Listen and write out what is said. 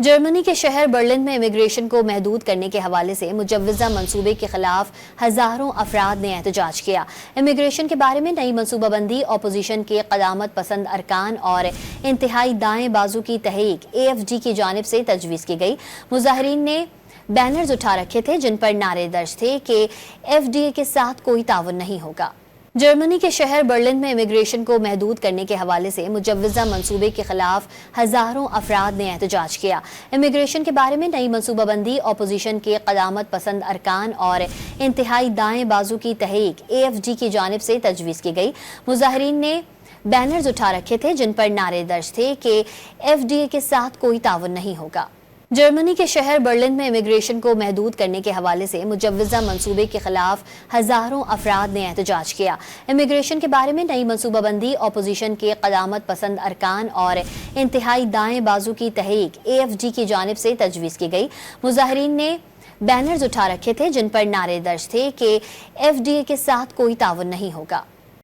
Germany के शहर Berlin में इमिग्रेशन को महदूद करने के हवाले से मुजव्वज़ा मंसूबे के खिलाफ हजारों अफराद ने एहतजाज किया। इमिग्रेशन के बारे में नई मनसूबाबंदी अपोजिशन के क़दामत पसंद अरकान और इंतहाई दाएं बाजू की तहरीक AFD की जानिब से तजवीज़ की गई। मुजाहिरीन ने बैनर्स उठा रखे थे जिन पर नारे दर्ज थे कि FDA के साथ कोई ताउन नहीं होगा। जर्मनी के शहर बर्लिन में इमिग्रेशन को महदूद करने के हवाले से मुजव्वज़ा मंसूबे के खिलाफ हजारों अफराद ने एहतजाज किया। इमिग्रेशन के बारे में नई मनसूबाबंदी अपोजिशन के क़दामत पसंद अरकान और इंतहाई दाएं बाजू की तहरीक AFD की जानिब से तजवीज़ की गई। मुजाहिरीन ने बैनर्स उठा रखे थे जिन पर नारे दर्ज थे कि FDA के साथ कोई ताउन नहीं होगा। जर्मनी के शहर बर्लिन में इमिग्रेशन को महदूद करने के हवाले से मुजव्वज़ा मंसूबे के खिलाफ हजारों अफराद ने एहतजाज किया। इमिग्रेशन के बारे में नई मनसूबाबंदी अपोजिशन के क़दामत पसंद अरकान और इंतहाई दाएं बाजू की तहरीक AFD की जानिब से तजवीज़ की गई। मुजाहिरीन ने बैनर्स उठा रखे थे जिन पर नारे दर्ज थे कि FDA के साथ कोई ताउन नहीं होगा।